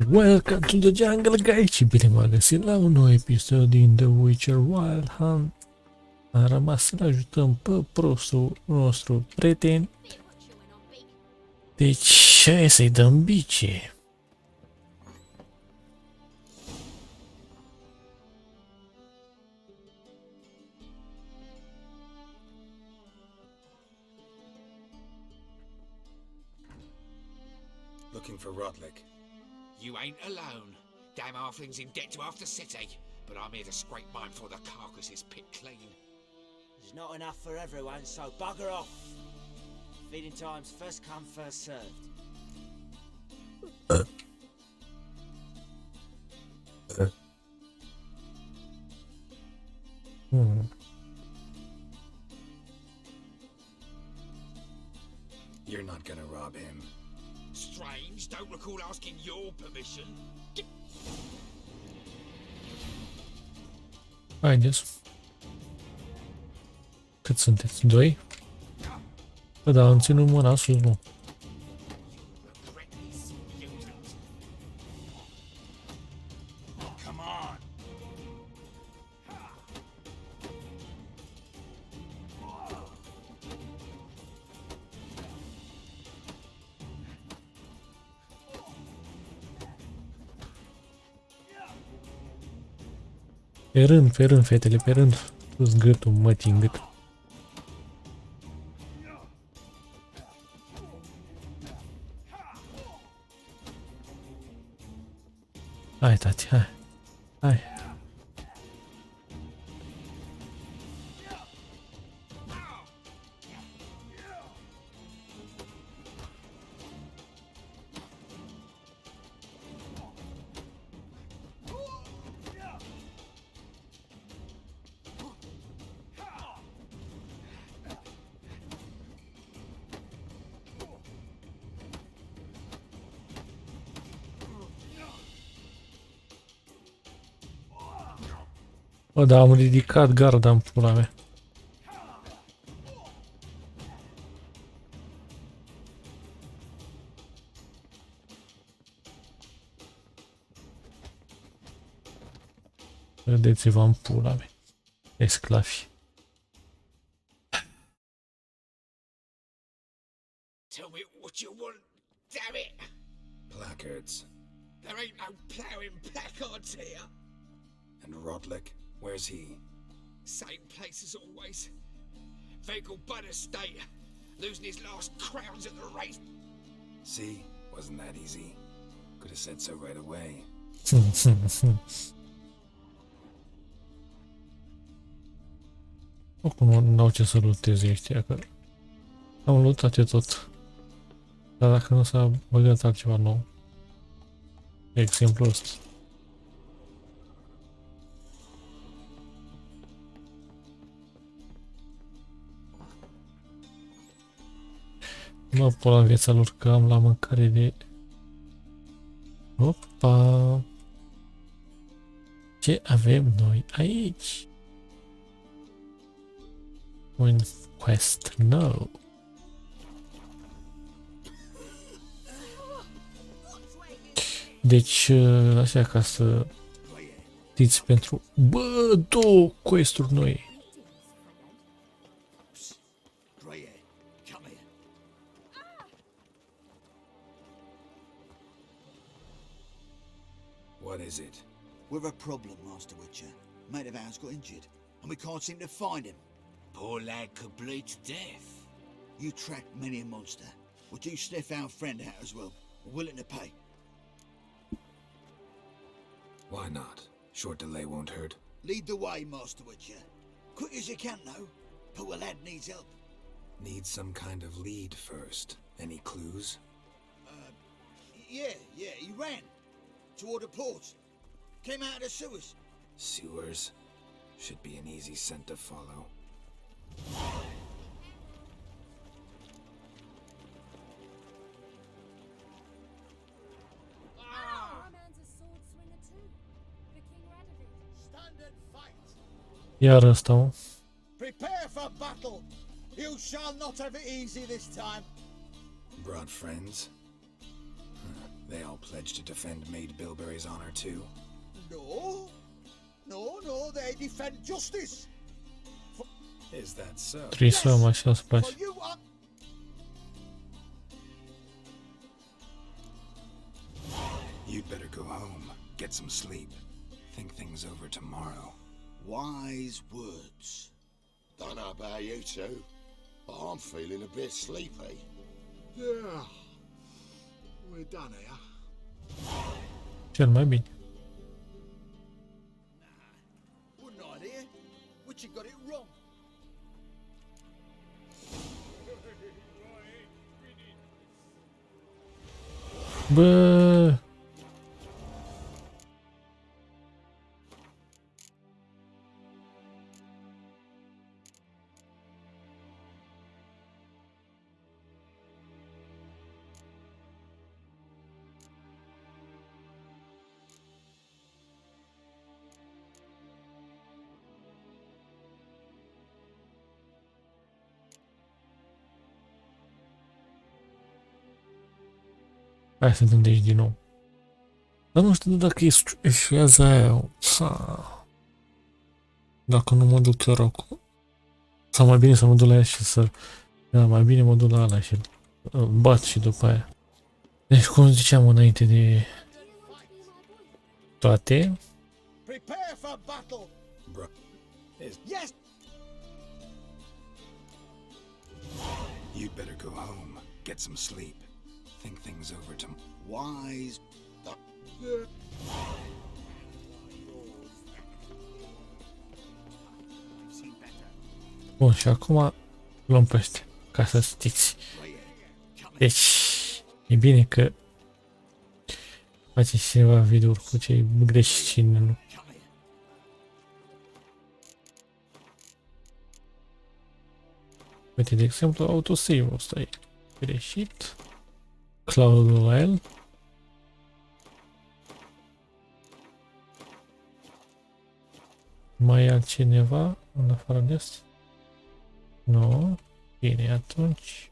Welcome to the Jungle Guide și bine m-a găsit la un nou episod din The Witcher Wild Hunt. Am rămas să-l ajutăm pe prostul nostru prieten. Deci, hai să-i dăm bice. Looking for Rodlick. You ain't alone. Damn halfling's in debt to half the city, but I'm here to scrape mine before the carcass is picked clean. There's not enough for everyone, so bugger off. Feeding time's first come, first served. You're not gonna rob him. Strange, don't recall asking your permission. Haideți. Cât sunteți? Doi? Bă, dar am ținut mâna sus, nu. Regret this, mutant. Come on! Pe rând, fetele, pe rând. Tu-ți gâtul, mătii în gât. Hai, tati, hai. Hai. Bă, dar am ridicat garda în pula mea. Vedeți-vă în pula mea. Esclavi. Tell me what you want, damn it! Placards. There ain't no ploughing placards here. And Rodlick, where's he? Same place as always. Vehicle bud estate. Losing his last crowns at the race. See? Wasn't that easy? Could have said so right away. Oricum n-au ce să luteze ăștia, că am lutat de tot. Dar dacă nu s-a băgat altceva nou. De exemplu ăsta. Mă pula în viața lor că am la mâncare de... Opa! Ce avem noi aici? Un quest nou. Deci, așa ca să știți pentru... Bă, două quest-uri noi. What is it? We're a problem, Master Witcher. Mate of ours got injured, and we can't seem to find him. Poor lad could bleed to death. You tracked many a monster. Would you sniff our friend out as well? We're willing to pay. Why not? Short delay won't hurt. Lead the way, Master Witcher. Quick as you can, though. Poor lad needs help. Need some kind of lead first. Any clues? Yeah, he ran. Toward the port. Came out of the sewers. Sewers? Should be an easy scent to follow. Stand and fight. Iar ăsta, mă. Prepare for battle. You shall not have it easy this time. Brought friends? They all pledged to defend Maid Bilberry's honor too. No, they defend justice. Is that so? Trebuie să luăm așa spațiu. For you are... You'd better go home, get some sleep, think things over tomorrow. Wise words. Don't know about you two, but I'm feeling a bit sleepy. Yeah, we're done here. Cel mai bine. Wouldn't idea. Richard got it wrong. Bă, hai să dăm de aici din nou. Dar nu știu dacă eșuează aia. Dacă nu mă duc chiar acum. Sau mai bine să mă duc la ea și să... Da, mai bine mă duc la ala și bat și după aia. Deci cum ziceam înainte de toate. Prepare for battle. Bruh. Yes. You'd better go home, get some sleep, think things over tomorrow. Wise. Bun, și acum luăm pe ăștia, ca să știți. Deci, e bine că face cineva videouri cu ce greșit și nu. Uite, de exemplu, autosave-ul ăsta e greșit. Cloud-ul la el. Mai e altcineva în afară de asta? Nu. Bine, atunci...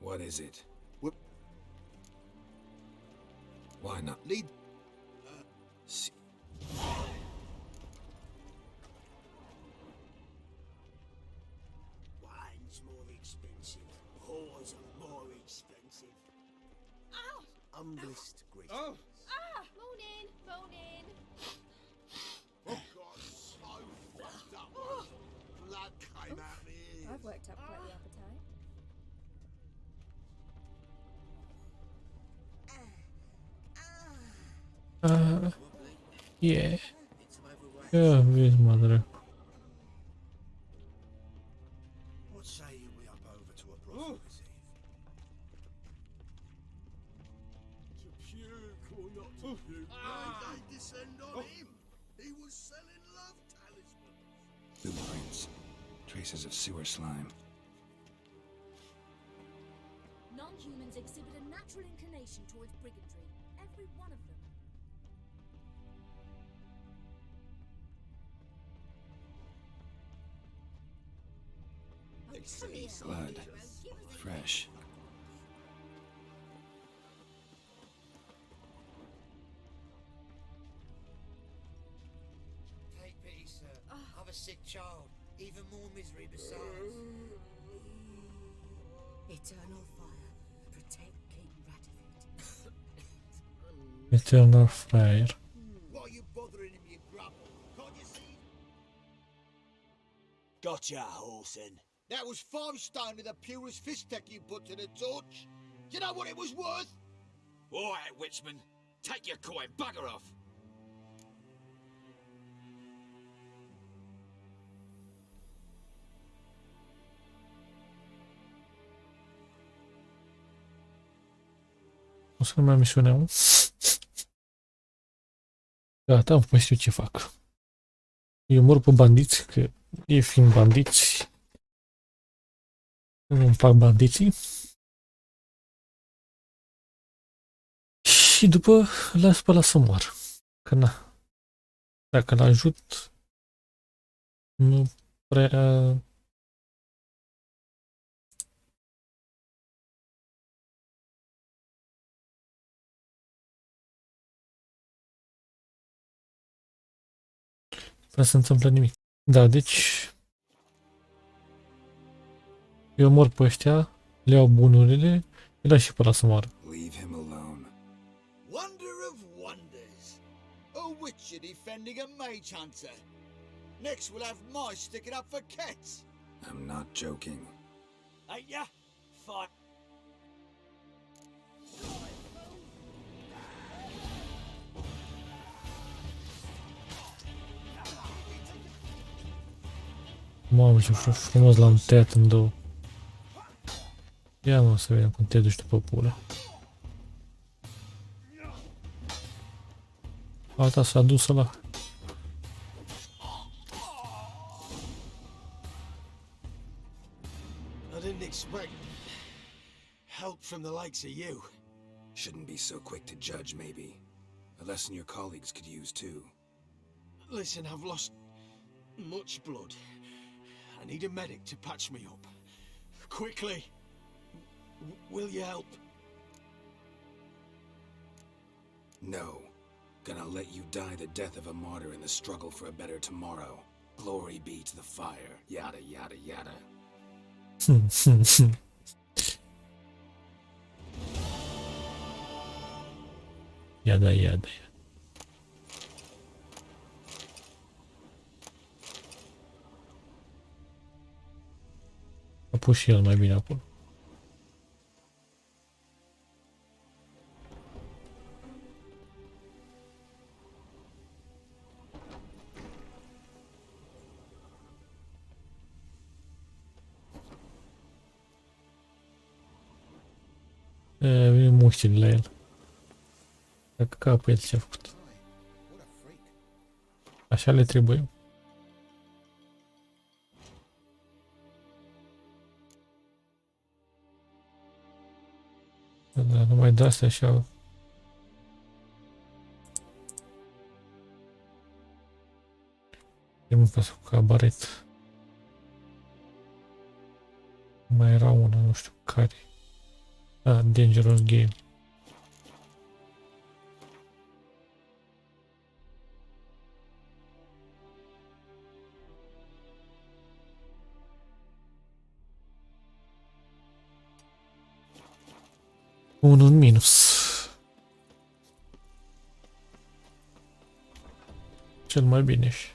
What is it? What? Why not? Lead. Wine's more expensive, whores are more expensive. Humblest greetings. Morning, morning. Oh God, so fucked up. Blood came out the ears. I've worked up quite the appetite. Yeah. Yeah, vezi, mă. What say you we up over to a brothel this eve? To puke or not to puke? They descend on him. He was selling love talismans. Blueprints, traces of sewer slime. Non-humans exhibit a natural inclination towards brigandry. Every one of them. Blood, fresh. Take pity, sir. I've a sick child. Even more misery besides. Eternal fire. Protect King Rativate. Eternal Fire. Why are you bothering him, you grub? Can't you see? Gotcha, Horson. That was 5 stone of the purest fish tech you put to the torch. Do you know what it was worth? All right, Witchman. Take your coin, bugger off. O să nu mai misiunea 1. Gata, mai știu ce fac. Eu mor pe bandiți, că ei fiind bandiți, nu-mi fac bandiții. Și după las pe ăla să moară. Că na. Dacă l-ajut, nu prea Fără să se întâmplă nimic. Da, deci... Eu mor pe ăștia, le iau bunurile, îi las și pe ăla să moară. Leave him alone. Wonder of wonders. A witcher defending a mage hunter. Next we'll have mice sticking up for cats. I'm not joking. Ain't ya? Fine. Mamă, ce frumos l-am tăiat în două. Ia mă, să vedem cum te duci tu pe pulă. Alta s-a dus ăla. I didn't expect help from the likes of you. Shouldn't be so quick to judge, maybe. A lesson your colleagues could use, too. Listen, I've lost much blood. I need a medic to patch me up. Quickly. Will you help? No. Gonna let you die the death of a martyr in the struggle for a better tomorrow. Glory be to the fire. Yada, yada, yada. Ia da. A pus și el mai bine acolo. Vine muștile la el. Dacă capul el ce-a făcut. Așa le trebuie. Da, numai de astea așa. E mult pasă cu cabaret. Mai era una, nu știu care. Ah, Dangerous Game. Unul în minus. Cel mai bine și.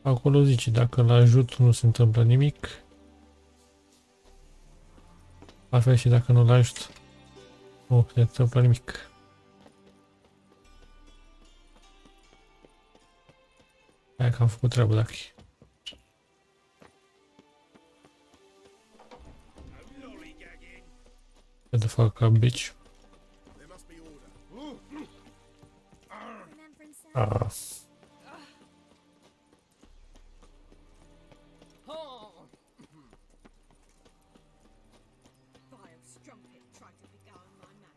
Acolo zice, dacă îl ajut nu se întâmplă nimic. La fel și dacă nu-l ajut nu se întâmplă nimic. Hai că am făcut treabă dacă e. Ce de fac ca bitch. Ah.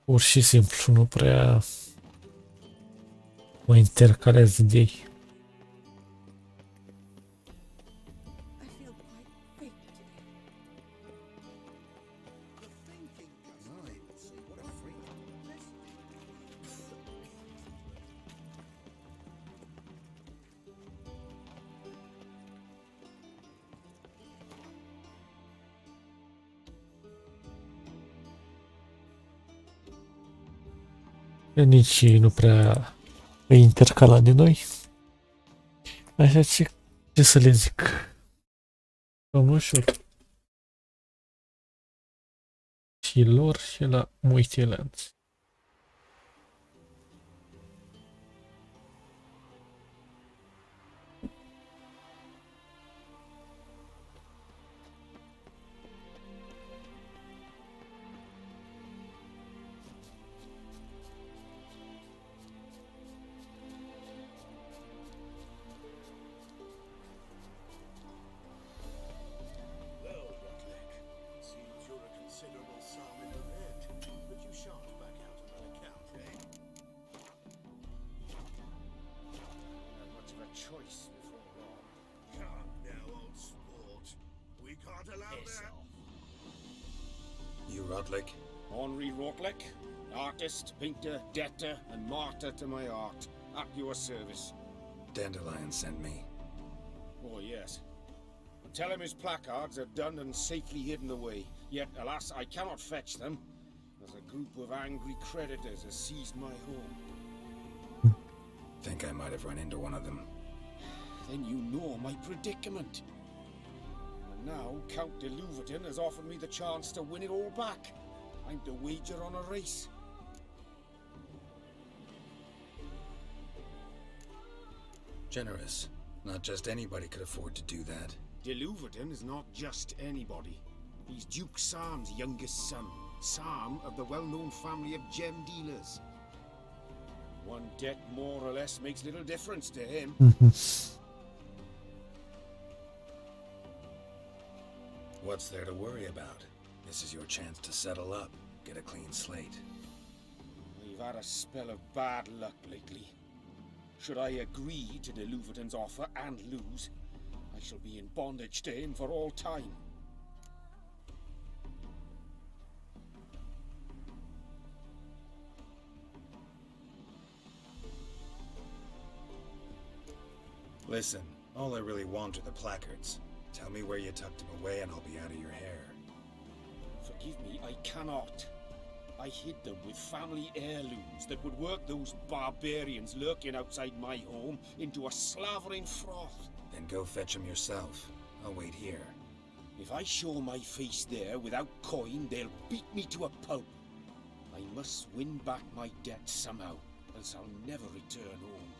Pur și simplu nu prea mă intercalez idei. Nici nu prea e intercalat de noi. Așa ce să le zic. Domnul ușor. Și lor și la multilanți. You, Rodlick? Henri Rotlek, artist, painter, debtor, and martyr to my art, at your service. Dandelion sent me. Oh, yes. Tell him his placards are done and safely hidden away. Yet, alas, I cannot fetch them, as a group of angry creditors has seized my home. Think I might have run into one of them. Then you know my predicament. And now, Count de Louverton has offered me the chance to win it all back. I'm to wager on a race. Generous. Not just anybody could afford to do that. De Louverton is not just anybody. He's Duke Sam's youngest son. Sam of the well-known family of gem dealers. One debt more or less makes little difference to him. What's there to worry about? This is your chance to settle up, get a clean slate. We've had a spell of bad luck lately. Should I agree to de Louverton's offer and lose, I shall be in bondage to him for all time. Listen, all I really want are the placards. Tell me where you tucked them away and I'll be out of your hair. Forgive me, I cannot. I hid them with family heirlooms that would work those barbarians lurking outside my home into a slavering froth. Then go fetch them yourself. I'll wait here. If I show my face there without coin, they'll beat me to a pulp. I must win back my debt somehow, else I'll never return home.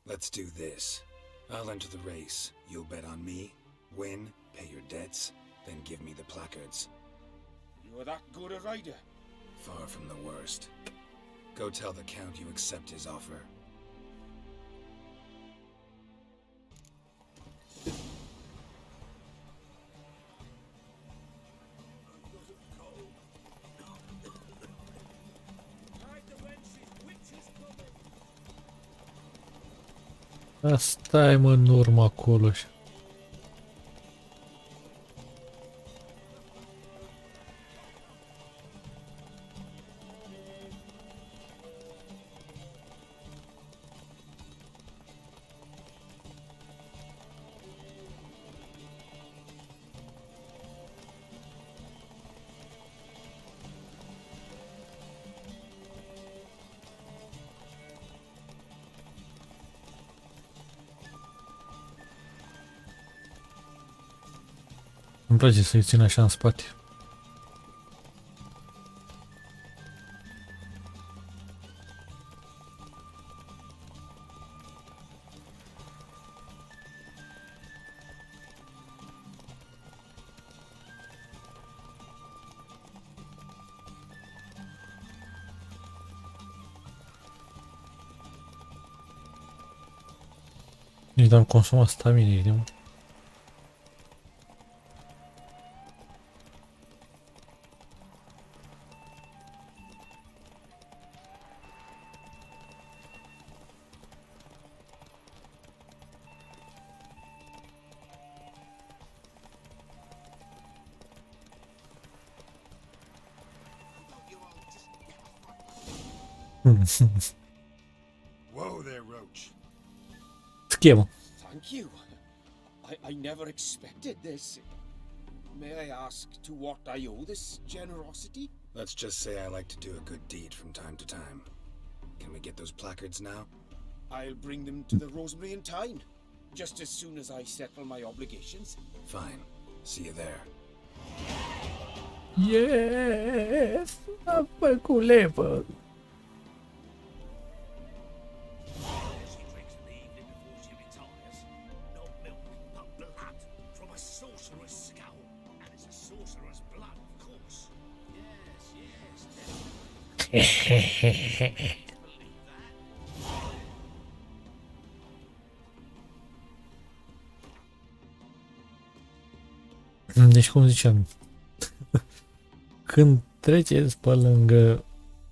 Let's do this. I'll enter the race. You'll bet on me, win, pay your debts, then give me the placards. You're that good a rider? Far from the worst. Go tell the Count you accept his offer. Stai mă în urmă acolo. Îmi place să-i țin așa în spate. Nici n-am consumat stamina, de mă. Whoa there, Roach. Schemă. Thank you. I never expected this. May I ask to what I owe this generosity? Let's just say I like to do a good deed from time to time. Can we get those placards now? I'll bring them to the Rosemary in time, just as soon as I settle my obligations. Fine. See you there. Yes! Am făcut level! She drinks in the evening before she retires. Not milk, but blood from a sorcerer's skull. And it's a sorcerer's blood, of course. Yes, definitely. Deci cum ziceam, când treceți pe lângă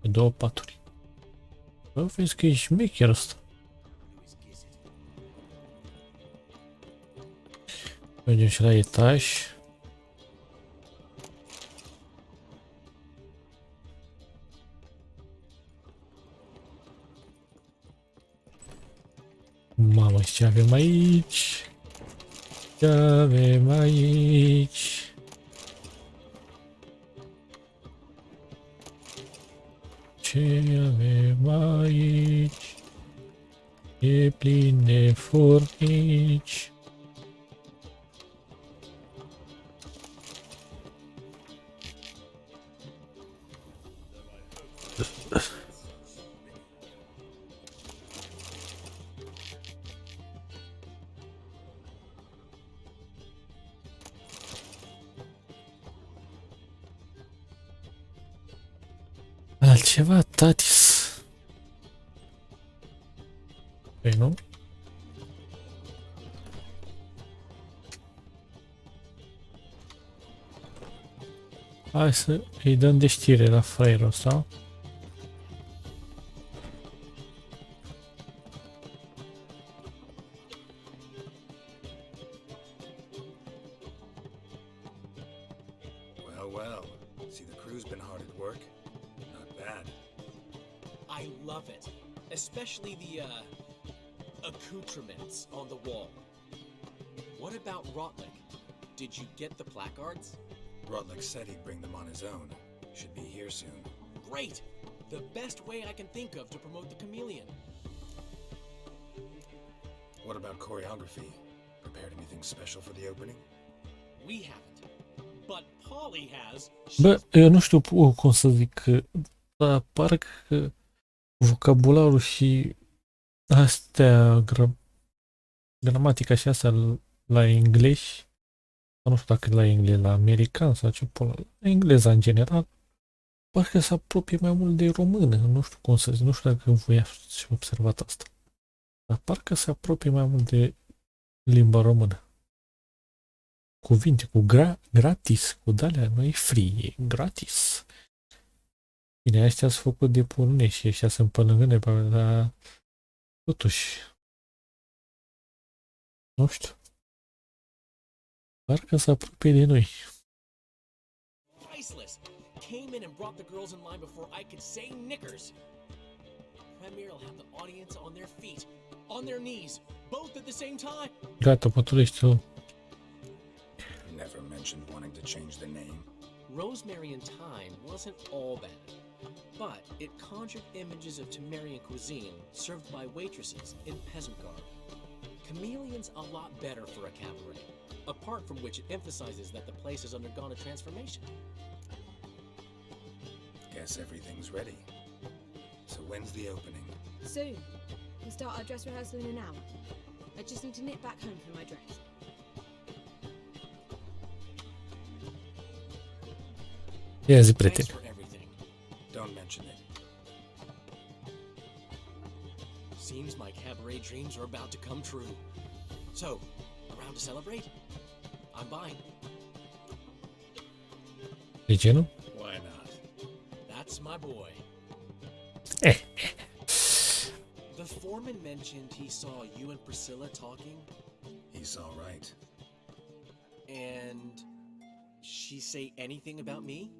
Două paturi. Bă, vezi că e șmecher ăsta. Mergem și la etaj. Mamă, ce avem aici? Ce avem aici? Ce avem aici? E plin de fornici. Altceva, tatis. Păi nu? Hai să îi dăm de știre la fraierul ăsta. Well. See, the crew's been hard at work. Not bad. I love it. especially the accoutrements on the wall. What about Rotlick? Did you get the placards? Rotlick said he'd bring them on his own. Should be here soon. Great! The best way I can think of to promote the chameleon. What about choreography? Prepared anything special for the opening? We haven't. But Polly has. Bă, eu nu știu cum să zic, dar parcă vocabularul și astea, gramatica și astea la englezi, nu știu dacă la englez, la american sau ce pula, la engleza în general, parcă se apropie mai mult de română, nu știu cum să zic, nu știu dacă voi ați observat asta. Dar parcă se apropie mai mult de limba română. Cuvinte cu gratis, cu de-alea, nu e free, e gratis. Bine, astea sunt făcut de polonezi și ăștia sunt pe lângă noi, dar totuși, nu știu, parcă se apropie de noi. Priceless! Came in and brought the girls in line before I could say knickers. Premier will have the audience on their feet, on their knees, both at the same time. Gata, păturește-o. Never mentioned wanting to change the name. Rosemary and Thyme wasn't all bad, but it conjured images of Temerian cuisine served by waitresses in peasant garb. Chameleon's a lot better for a cabaret, apart from which it emphasizes that the place has undergone a transformation. Guess everything's ready. So when's the opening? Soon. We start our dress rehearsal in an hour. I just need to nip back home for my dress. Ia zi, Thanks prieten. for everything. Don't mention it. Seems my cabaret dreams are about to come true. So, around to celebrate? I'm buying. De ce nu? Why not? That's my boy. The foreman mentioned he saw you and Priscilla talking. He's all right. And she say anything about me?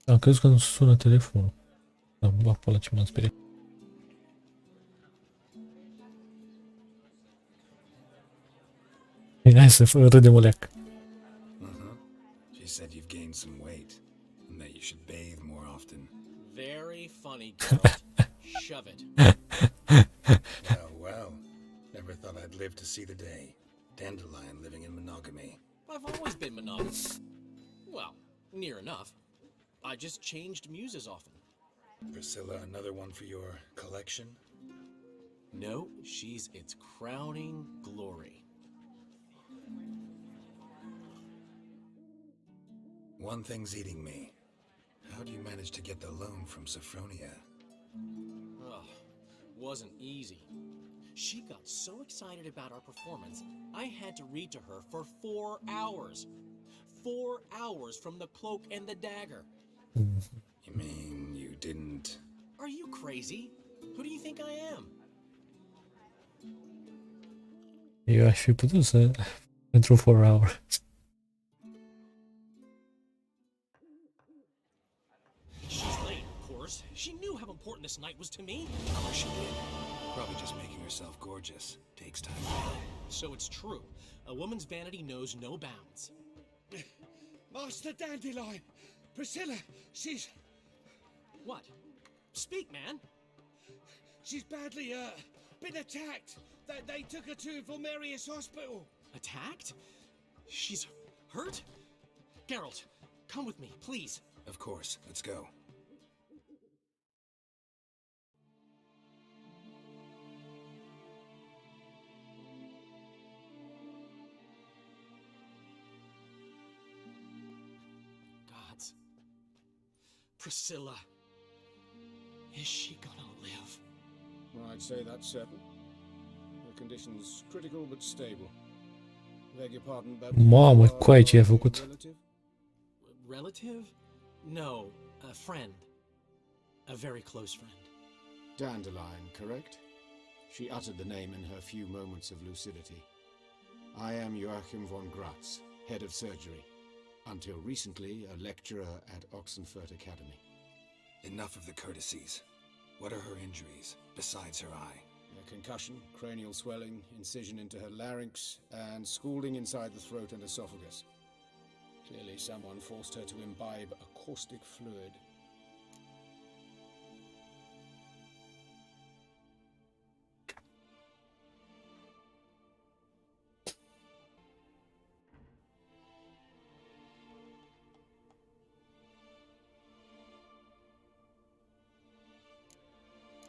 Am crezut că îmi sună telefonul. Am luat pe ăla ce m-am speriat. Hai să râdem o leac. She said you've gained some weight and that you should bathe more often. Very funny, Geralt. Shove it. Well. Never thought I'd live to see the day. Dandelion living in monogamy. I've always been monogamous. Well, near enough. I just changed muses often. Priscilla, another one for your collection? No, she's its crowning glory. One thing's eating me. How do you manage to get the loan from Sophronia? Ugh, wasn't easy. She got so excited about our performance, I had to read to her for 4 hours. 4 hours from the cloak and the dagger. You mean you didn't... Are you crazy? Who do you think I am? Eu aș fi putut să... pentru 4 hours. She's late, of course. She knew how important this night was to me. Of course she did. Probably just making herself gorgeous. Takes time. So it's true. A woman's vanity knows no bounds. Master Dandelion! Priscilla, she's... What? Speak, man. She's badly, been attacked. They took her to Vulmerius Hospital. Attacked? She's hurt? Geralt, come with me, please. Of course. Let's go. Gods. Priscilla. Is she gonna live? I'd say that's certain. Her condition's critical but stable. Beg your pardon, but... Mamă, coaie ce ai făcut. Relative? Relative? No, a friend. A very close friend. Dandelion, correct? She uttered the name in her few moments of lucidity. I am Joachim von Gratz, head of surgery. Until recently, a lecturer at Oxenfurt Academy. Enough of the courtesies. What are her injuries, besides her eye? A concussion, cranial swelling, incision into her larynx, and scalding inside the throat and esophagus. Clearly someone forced her to imbibe a caustic fluid.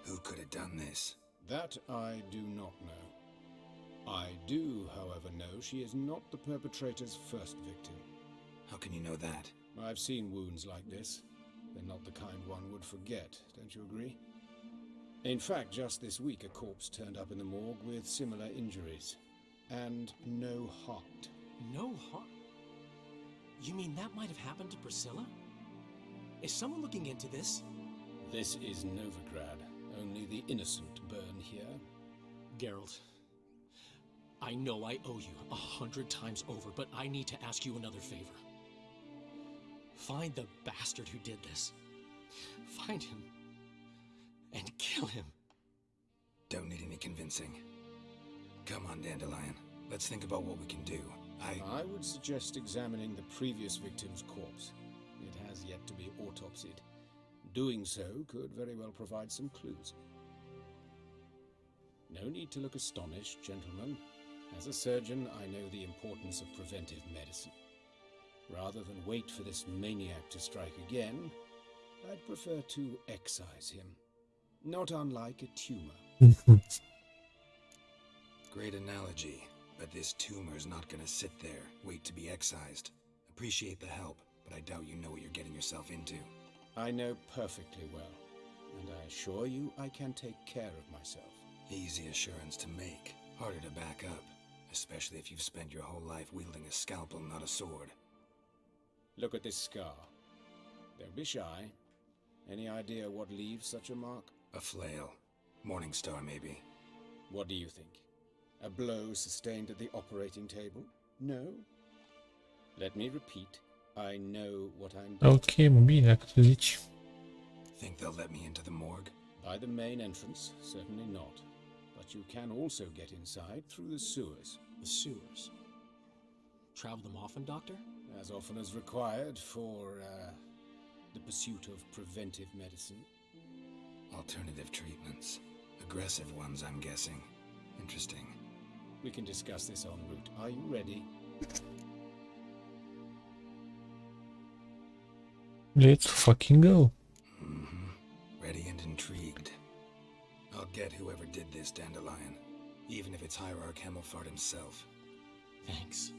Who could have done this? That I do not know. I do, however, know she is not the perpetrator's first victim. How can you know that? I've seen wounds like this. They're not the kind one would forget, don't you agree? In fact, just this week a corpse turned up in the morgue with similar injuries. And no heart. No heart? You mean that might have happened to Priscilla? Is someone looking into this? This is Novigrad. Only the innocent burn here. Geralt, I know I owe you 100 times over, but I need to ask you another favor. Find the bastard who did this. Find him and kill him. Don't need any convincing. Come on, Dandelion. Let's think about what we can do. I would suggest examining the previous victim's corpse. It has yet to be autopsied. Doing so could very well provide some clues. No need to look astonished, gentlemen. As a surgeon, I know the importance of preventive medicine. Rather than wait for this maniac to strike again, I'd prefer to excise him. Not unlike a tumor. Great analogy, but this tumor's not gonna sit there, wait to be excised. Appreciate the help, but I doubt you know what you're getting yourself into. I know perfectly well, and I assure you I can take care of myself. Easy assurance to make, harder to back up, especially if you've spent your whole life wielding a scalpel, not a sword. Look at this scar. Don't be shy. Any idea what leaves such a mark? A flail. Morningstar, maybe. What do you think? A blow sustained at the operating table? No? Let me repeat. I know what I'm doing. Ok, bine, dacă tu zici. Think they'll let me into the morgue? By the main entrance, certainly not. But you can also get inside through the sewers. The sewers? Travel them often, Doctor? As often as required for, the pursuit of preventive medicine. Alternative treatments. Aggressive ones, I'm guessing. Interesting. We can discuss this en route. Are you ready? Let's fucking go. Ready and intrigued. I'll get whoever did this, Dandelion. Even if it's Hierarch Hemelfart himself. Thanks.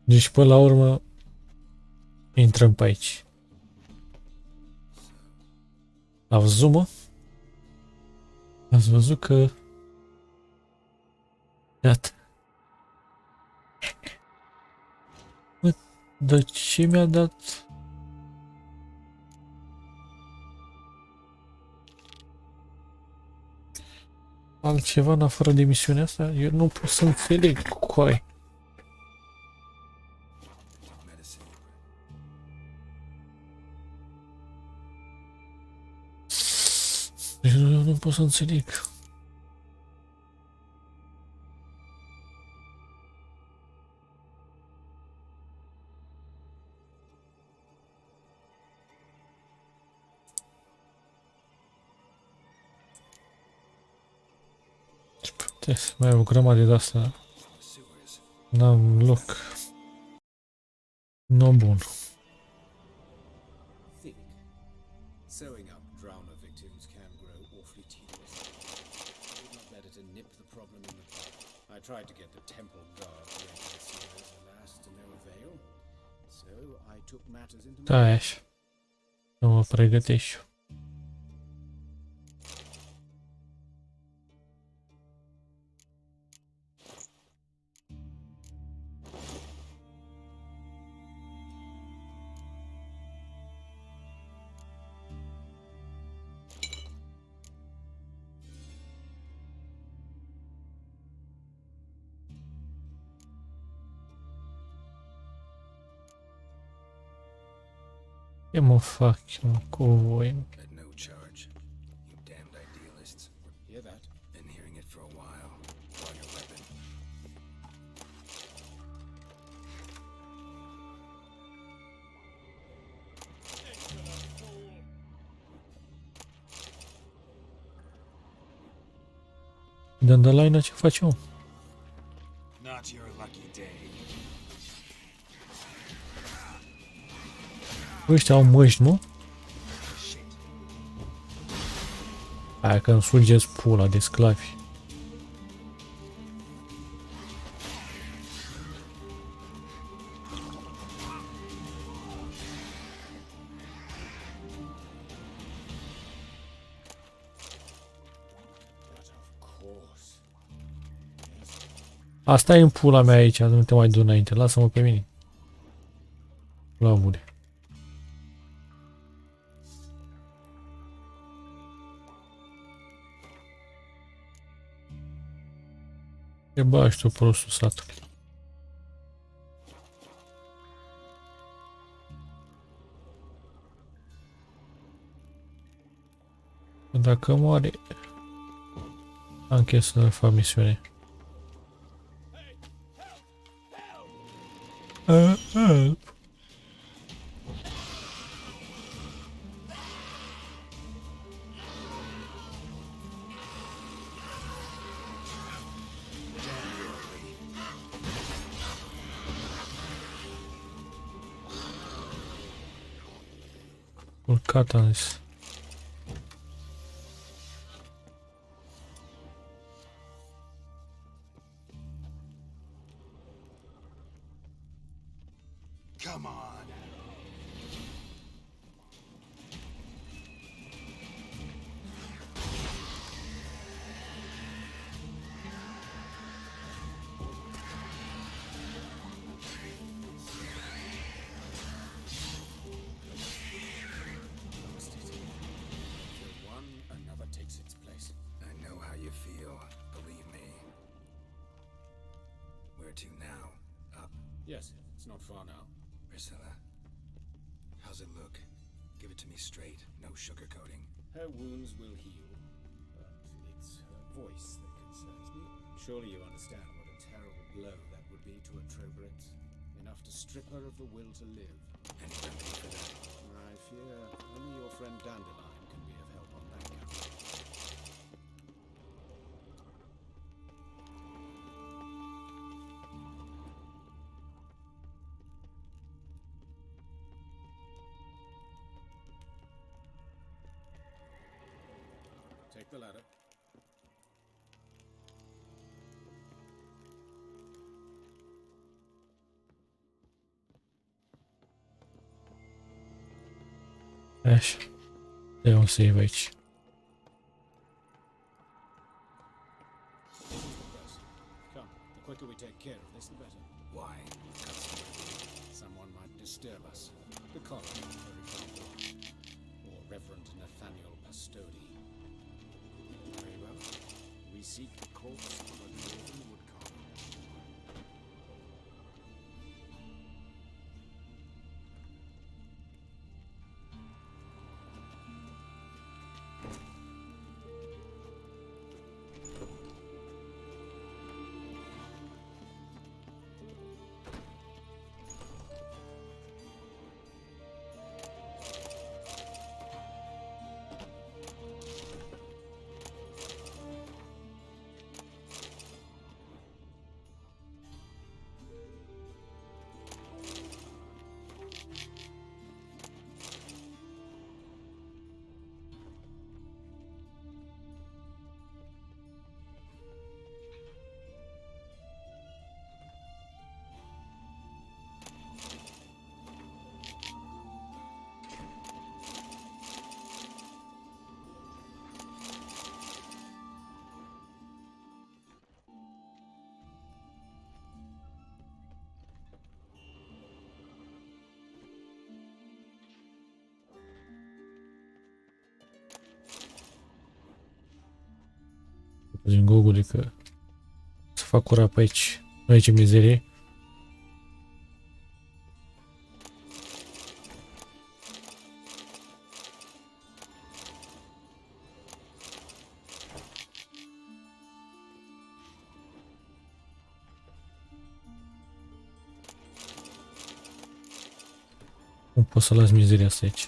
Deci, până la urmă, intrăm pe aici. A văzut, mă? Ați văzut că... Iată. Mă, de ce mi-a dat... altceva în afară de misiunea asta? Eu nu pot să înțeleg, coai. Eu nu pot să înțeleg. Mai e o grămadă de asta. N-am loc. Nu bun. Think. Sewing up drowner victims can grow awfully tedious. Would not better to nip the problem in the bud. I tried to get the temple guard to enter the sewers, alas, to no avail. So I took matters into my Da, așa. Să mă pregătești. Ce mă fac eu cu voi? At no charge. You damned idealists. Hear that? Been hearing it for a while. Draw your weapon. Dandelion, ce faci, mă? Not your lucky day. Ăștia au măști, nu? Aia că îmi sugeți pula de sclavi. Asta e în pula mea aici, nu te mai du înainte, lasă-mă pe mine. La bune. E bași tu prostul satului. Dacă moare, am chef să fac misiune. Help! Culcat am zis. Come on. One, another takes its place. I know how you feel. Believe me. Where to now? Up? Yes, it's not far now. Priscilla. How's it look? Give it to me straight. No sugarcoating. Her wounds will heal, but it's her voice that concerns me. Surely you understand what a terrible blow that would be to a Trobrit. Enough to strip her of the will to live. Any remedy for that? I fear only your friend Dandelion can be of help on that count. Take the ladder. Așa. E un save aici. Come, the quicker we take care of this, the better. Why? Someone might disturb us. The coroner, for example. Or Reverend Nathaniel Pastodi. Very well. We seek the corpse of a dwarven woodcarver. Din Google că să fac curat pe aici. Nu aici mizerie. Nu poți să lași mizeria asta aici.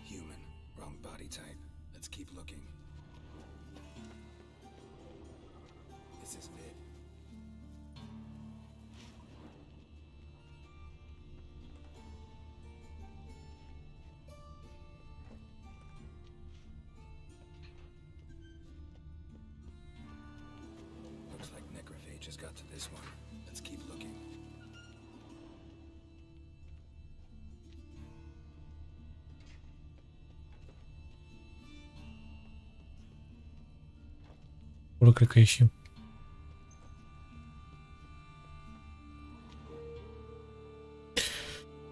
Human, wrong body type. Let's keep looking. This isn't it. Looks like necrophage has got to this one. Let's keep looking. Acolo cred că ieșim.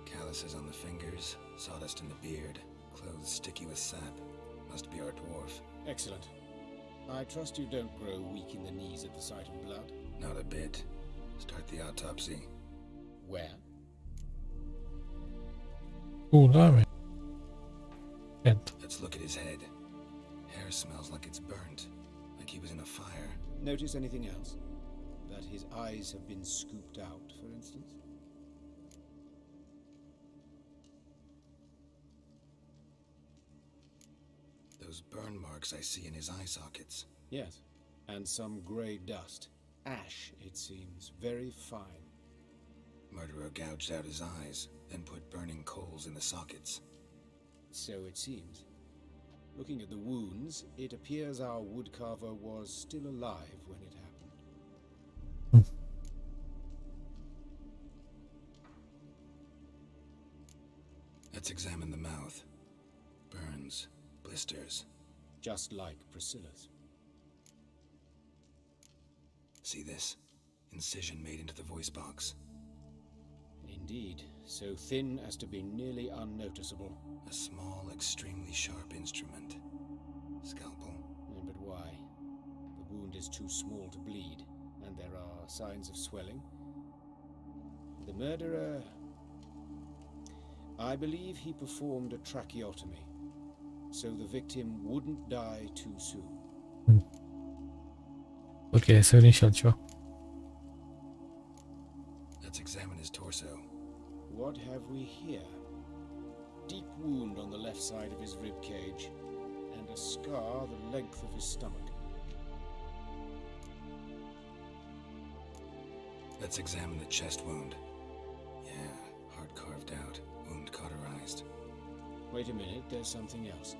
Calluses on the fingers, sawdust in the beard, clothes sticky with sap. Must be our dwarf. Excellent. I trust you don't grow weak in the knees at the sight of blood. Not a bit. Start the autopsy. Where? Da, man. End. Let's look at his head. Hair smells like it's burnt, like he was in a fire. Notice anything else? That his eyes have been scooped out, for instance? Those burn marks I see in his eye sockets. Yes. And some grey dust. Ash, it seems. Very fine. Murderer gouged out his eyes, then put burning coals in the sockets. So it seems. Looking at the wounds, it appears our woodcarver was still alive when it happened. Let's examine the mouth. Burns, blisters. Just like Priscilla's. See this? Incision made into the voice box. Indeed, so thin as to be nearly unnoticeable. A small, extremely sharp instrument. Scalpel. But why? The wound is too small to bleed, and there are signs of swelling. The murderer... I believe he performed a tracheotomy, so the victim wouldn't die too soon. Ok, să vedem și altceva. Let's examine his torso. What have we here? Deep wound on the left side of his rib cage, and a scar the length of his stomach. Let's examine the chest wound. Yeah, heart carved out, wound cauterized. Wait a minute, there's something else.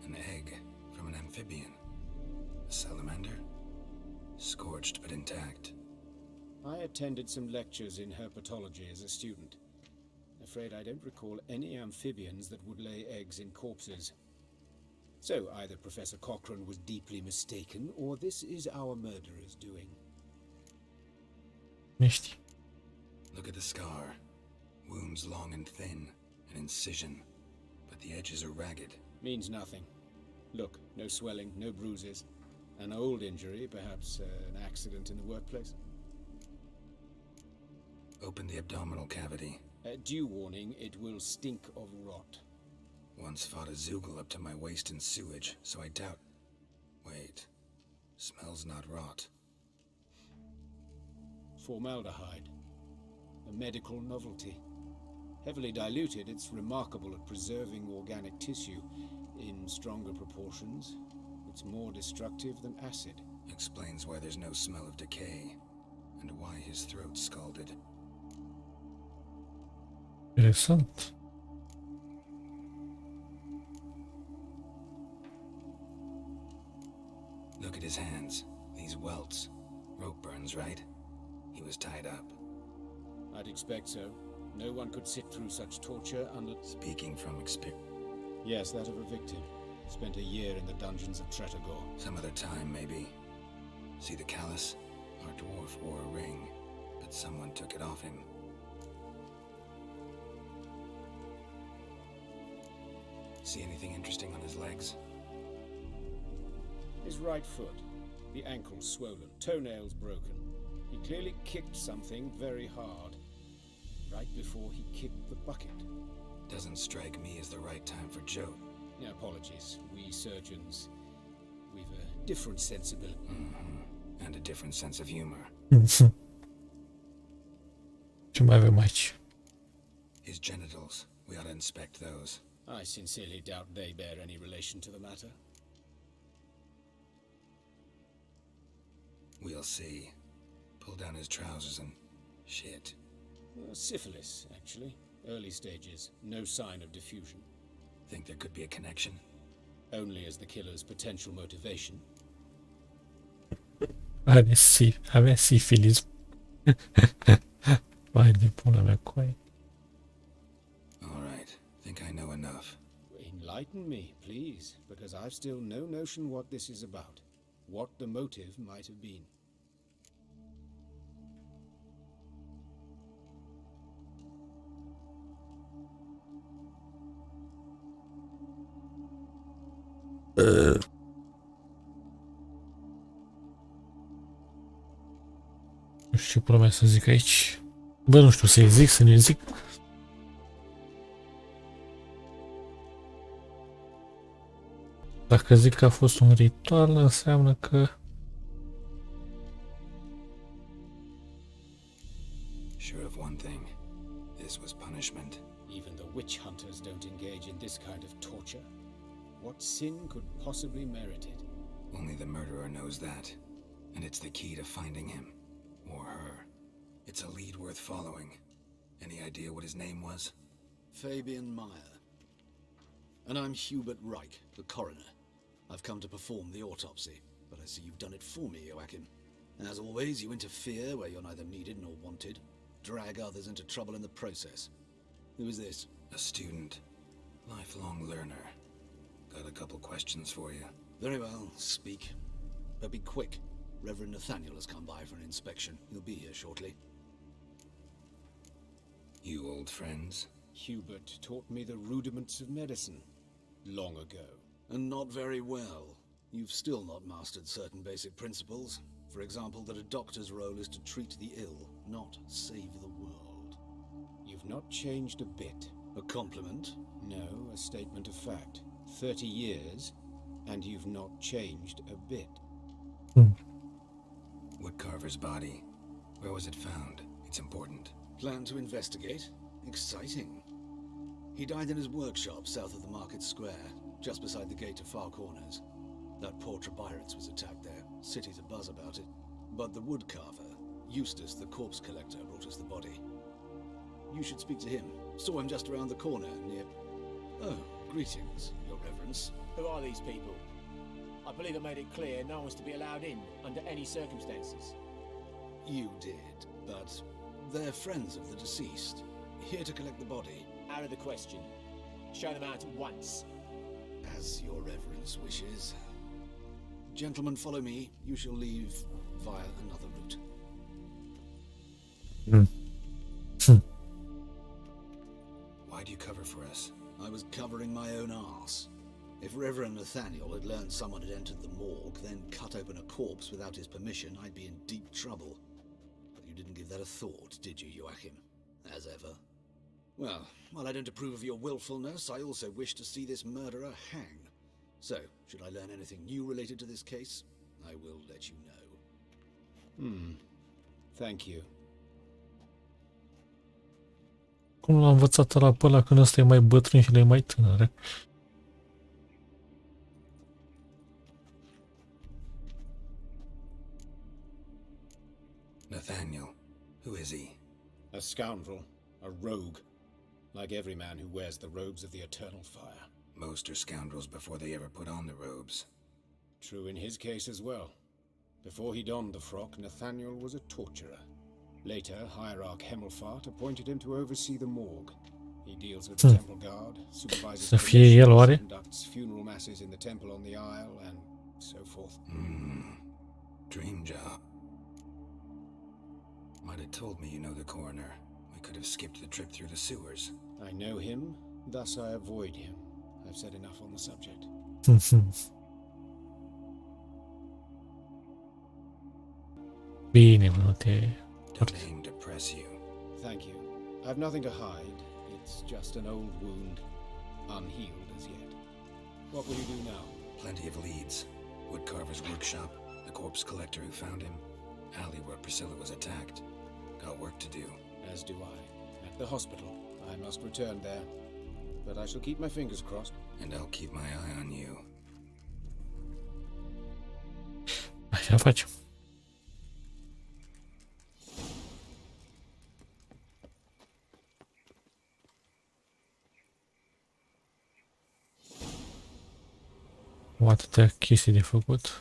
An egg from an amphibian. A salamander? Scorched but intact. I attended some lectures in herpetology as a student. Afraid I don't recall any amphibians that would lay eggs in corpses. So either Professor Cochrane was deeply mistaken, or this is our murderer's doing. Niște. Look at the scar. Wounds long and thin, an incision, but the edges are ragged. Means nothing. Look, no swelling, no bruises. An old injury, perhaps an accident in the workplace. Open the abdominal cavity. Due warning, it will stink of rot. Once fought a Zoogle up to my waist in sewage, so I doubt... Wait. Smells not rot. Formaldehyde. A medical novelty. Heavily diluted, it's remarkable at preserving organic tissue. In stronger proportions, it's more destructive than acid. Explains why there's no smell of decay, and why his throat's scalded. Interesant. Look at his hands. These welts. Rope burns, right? He was tied up. I'd expect so. No one could sit through such torture unless... Speaking from experience. Yes, that of a victim. Spent a year in the dungeons of Tretogor. Some other time, maybe. See the callus? Our dwarf wore a ring, but someone took it off him. See anything interesting on his legs? His right foot. The ankle swollen, toenails broken. He clearly kicked something very hard. Right before he kicked the bucket. Doesn't strike me as the right time for joke. Apologies. We surgeons, we've a different sensibility. And a different sense of humor. Ce mai avem aici? His genitals. We ought to inspect those. I sincerely doubt they bear any relation to the matter. We'll see. Pull down his trousers and... shit. Syphilis, actually. Early stages. No sign of diffusion. Think there could be a connection? Only as the killer's potential motivation. Avea sifilis. Vai de pula mea cu aia. Alright. Think I know enough. Enlighten me, please, because I've still no notion what this is about. What the motive might have been. Nu știu ce pula mea să zic aici. Bă, nu știu să-i zic, să ne zic. Dacă zic că a fost un ritual, înseamnă că... Sure of one thing. This was punishment. Even the witch hunters don't engage in this kind of torture. What sin could possibly merit it? Only the murderer knows that. And it's the key to finding him. Or her. It's a lead worth following. Any idea what his name was? Fabian Meyer. And I'm Hubert Reich, the coroner. I've come to perform the autopsy, but I see you've done it for me, Joachim. As always, you interfere where you're neither needed nor wanted. Drag others into trouble in the process. Who is this? A student. Lifelong learner. Got a couple questions for you. Very well, speak. But be quick. Reverend Nathaniel has come by for an inspection. He'll be here shortly. You old friends? Hubert taught me the rudiments of medicine. Long ago. And not very well. You've still not mastered certain basic principles. For example, that a doctor's role is to treat the ill, not save the world. You've not changed a bit. A compliment? No, a statement of fact. 30 years, and you've not changed a bit. Woodcarver's body. Where was it found? It's important. Plan to investigate? Exciting. He died in his workshop south of the market square, just beside the gate to Far Corners. That poor Trebirates was attacked there. City's abuzz about it. But the woodcarver, Eustace the corpse collector, brought us the body. You should speak to him. Saw him just around the corner near... Oh, greetings, Your Reverence. Who are these people? I believe I made it clear no one's to be allowed in under any circumstances. You did, but they're friends of the deceased. Here to collect the body. Out of the question. Show them out at once. As Your Reverence wishes. Gentlemen, follow me. You shall leave via another route. Why do you cover for us? I was covering my own arse. If Reverend Nathaniel had learned someone had entered the morgue, then cut open a corpse without his permission, I'd be in deep trouble. But you didn't give that a thought, did you, Joachim? As ever. Well, while I don't approve of your willfulness, I also wish to see this murderer hang. So, should I learn anything new related to this case, I will let you know. Thank you. Cum l-a învățat ăla pe ăla când ăsta e mai bătrân și le e mai tânăr? Nathaniel. Who is he? A scoundrel. A rogue. Like every man who wears the robes of the Eternal Fire. Most are scoundrels before they ever put on the robes. True in his case as well. Before he donned the frock, Nathaniel was a torturer. Later, Hierarch Hemmelfart appointed him to oversee the morgue. He deals with the temple guard, supervises Să fie el, oare? conducts funeral masses in the temple on the Isle, and so forth. Dream job. Might have told me you know the coroner. We could have skipped the trip through the sewers. I know him, thus I avoid him. I've said enough on the subject. Bine, nu te... Don't aim to press you. Thank you. I've nothing to hide. It's just an old wound, unhealed as yet. What will you do now? Plenty of leads. Woodcarver's workshop, the corpse collector who found him, alley where Priscilla was attacked. Got work to do. As do I. At the hospital. I must return there. But I shall keep my fingers crossed. And I'll keep my eye on you. Așa facem. O atâtea chestii de făcut.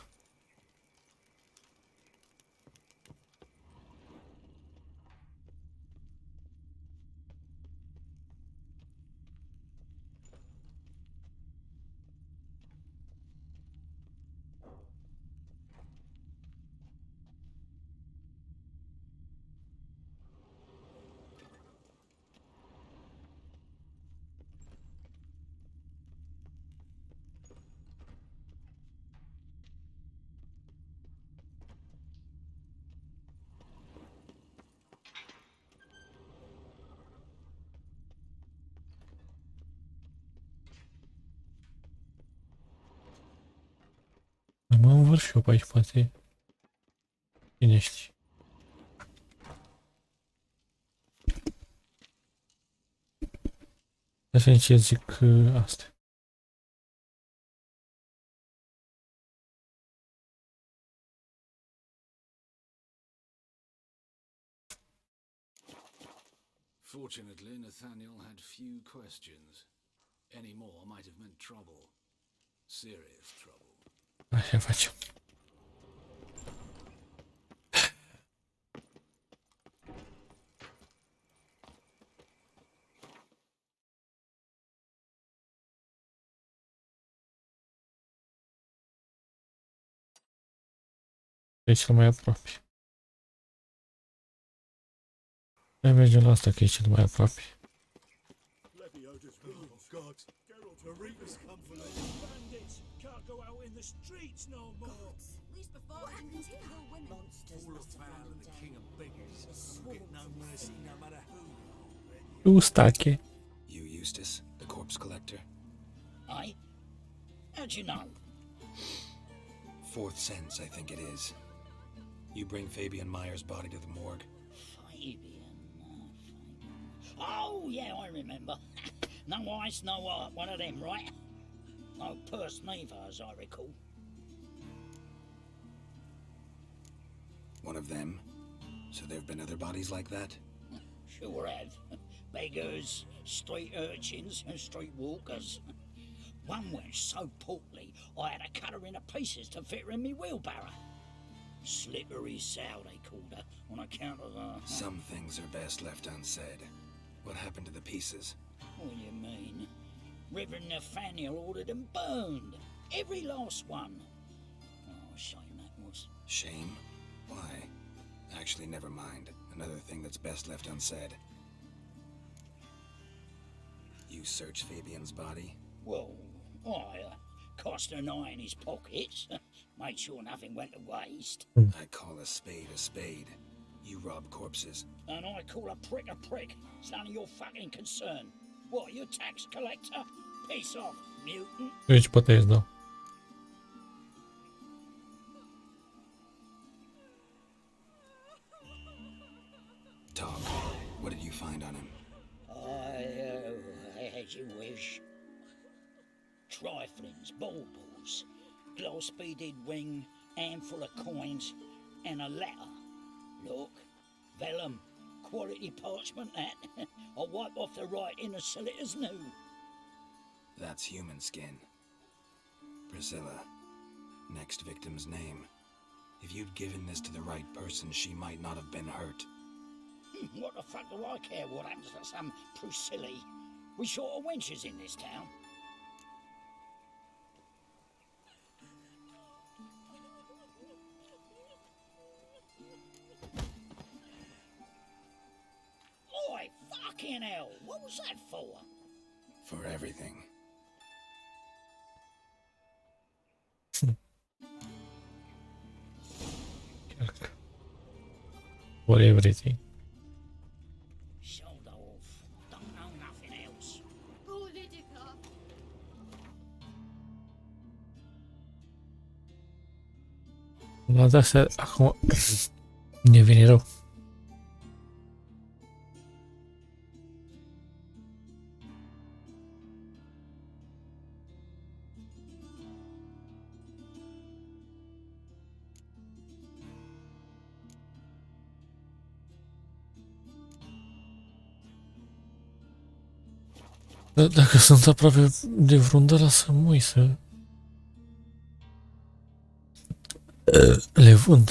Mă învârt și eu pe aici, poate. Cine știe. Așa nici eu zic asta. Fortunately, Nathaniel had few questions. Any more might have meant trouble. Serious trouble. Așa facem. E cel mai aproape. Hai mergem la asta, că e cel mai aproape. Bandits can't go out in the streets no more. At least before I can kill women. Monsters must have run them down. King of beggars. Get no mercy no matter who. Ustache. You, Eustace, the corpse collector? Aye? How'd you know? Fourth sense, I think it is. You bring Fabian Meyer's body to the morgue? Fabian. Oh, yeah, I remember. No ice, no art, one of them, right? No purse neither, as I recall. One of them? So there have been other bodies like that? Sure have. Beggars, street urchins, and street walkers. One went so portly, I had to cut her into pieces to fit her in me wheelbarrow. Slippery sow, they called her, on account of her. Some things are best left unsaid. What happened to the pieces? What do you mean? Reverend Nathaniel ordered them burned. Every last one. Oh, shame that was. Shame? Why? Actually, never mind. Another thing that's best left unsaid. You searched Fabian's body? Well, I cast an eye in his pockets. Made sure nothing went to waste. I call a spade a spade. You rob corpses. And I call a prick a prick. It's none of your fucking concern. What, you tax collector? Piss off, mutant. Eu ce poate îți dau. Talk. What did you find on him? As you wish. Triflings, baubles, glass-beaded ring, handful of coins, and a letter. Look, vellum, quality parchment that. I'll wipe off the writing as silly as new. That's human skin. Priscilla. Next victim's name. If you'd given this to the right person, she might not have been hurt. What the fuck do I care what happens to some Priscilla? We short of wenches in this town. Oi, fucking hell! What was that for? For everything. For everything. Sold off. Don't know nothing else. La de astea, acum ne vine rău. Dacă sunt aproape de vreun de lasă mui să le vând.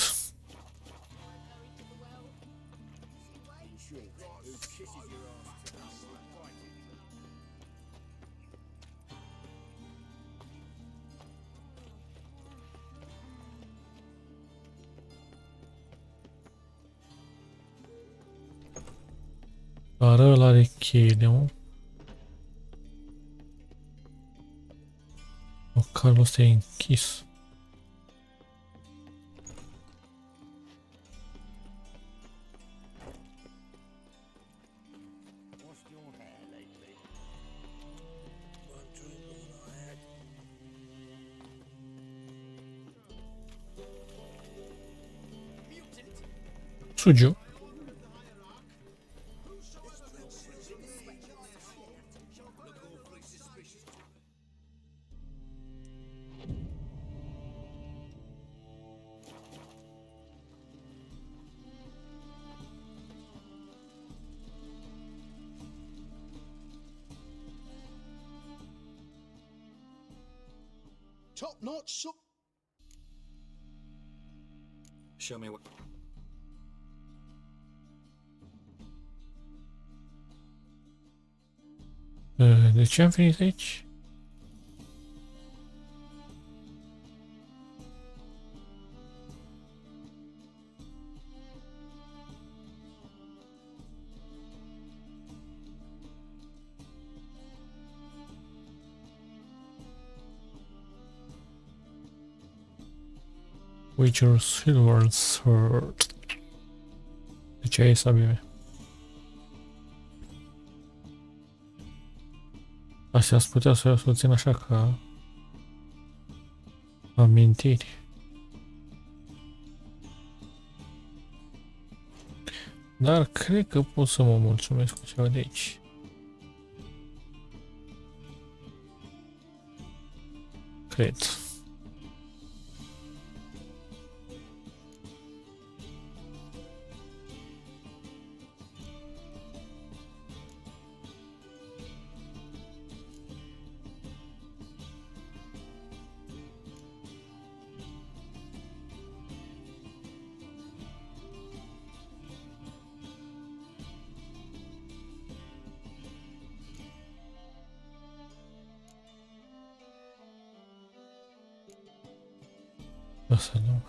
Dar ăla are cheile, mă. Localul ăsta e închis. Sugiu. Top notch sup. Show me what. De ce am venit aici? Witcher Silver Sword. De ce ai sabia mea? Astea ați putea să o țin așa ca amintiri. Dar cred că pot să mă mulțumesc cu ceva de aici. Cred. Asta nu.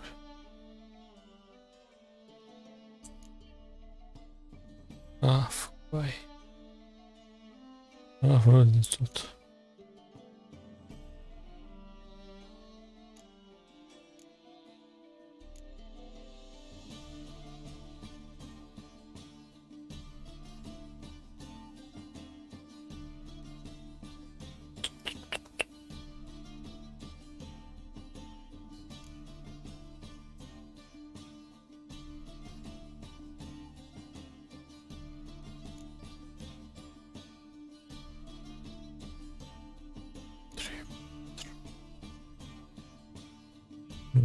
Vai. Vreau de tot.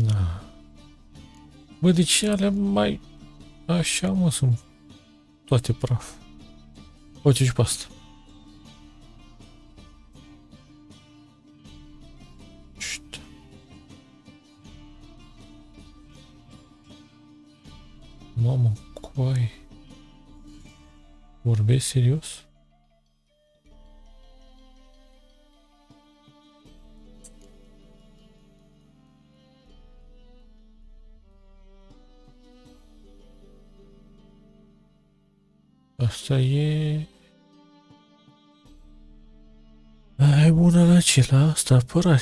Da. Bă, de ce alea mai... Așa, mă, sunt toate praf. Uite și pe asta. Șt. Mamă, coai. Vorbesc serios? Asta e... Ai bună la ce? La asta, apărare.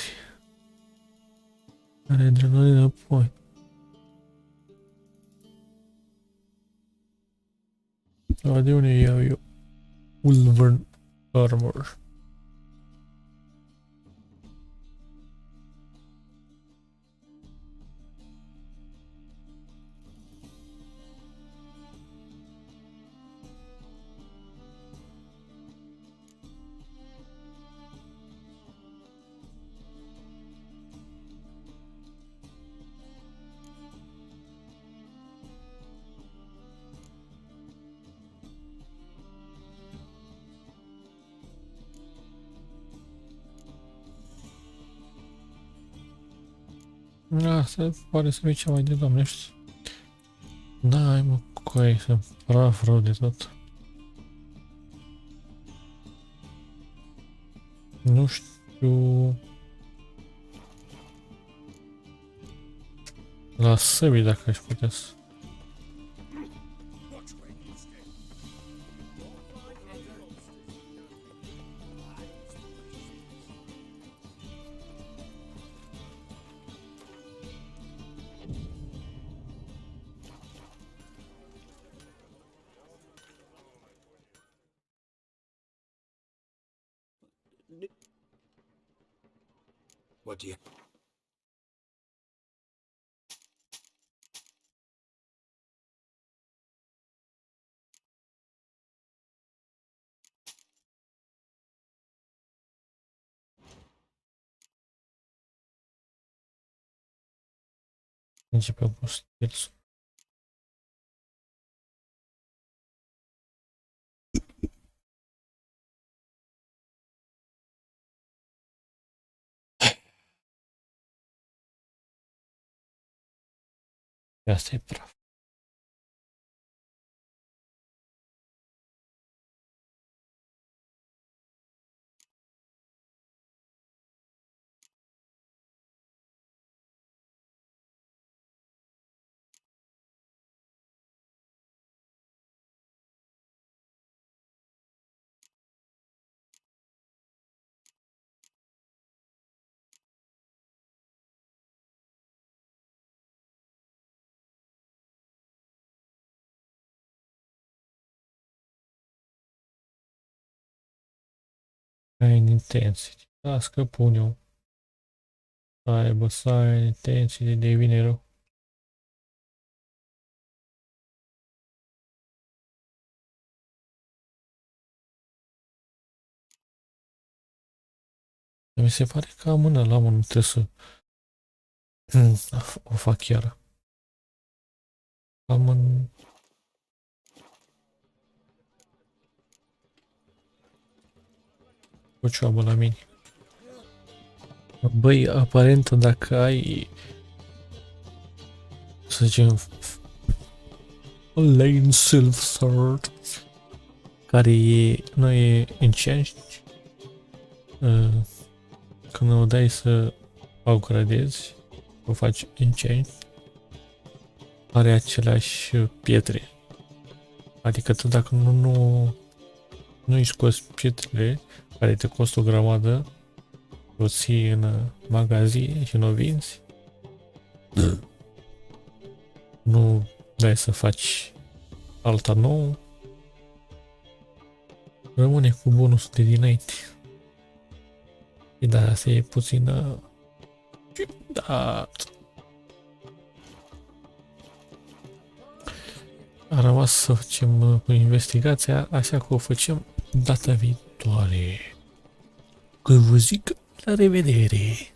Are adrenalină point. De unde iau eu? Ulvern Armor. Asta pare să fie cea mai de domnești. Da, ai mă, coi, să praf rău de tot. Nu știu... La săbii dacă aș putea să... What do you... Începem cu stealth. Asta e praf. Sign intensity. Da, că pun eu. Să aibă sign intensity, devine rău. Mi se pare că am mână la mână, nu trebuie să o fac chiar. Am în... O cioabă la mine. Băi, aparent dacă ai, să zicem, Lane Silver Sword, care e, nu e enchant, când o dai să upgradezi, o faci enchant, are aceleași pietre. Adică tu dacă nu-i scoți pietrele, care te costă o grămadă, o ții în magazin și nu o vinzi, nu dai să faci alta nouă, rămâne cu bonusul de dinainte. Și da, asta e puțin... Da... A rămas să facem investigația, așa că o facem data viitoare. Că vă zic, la revedere!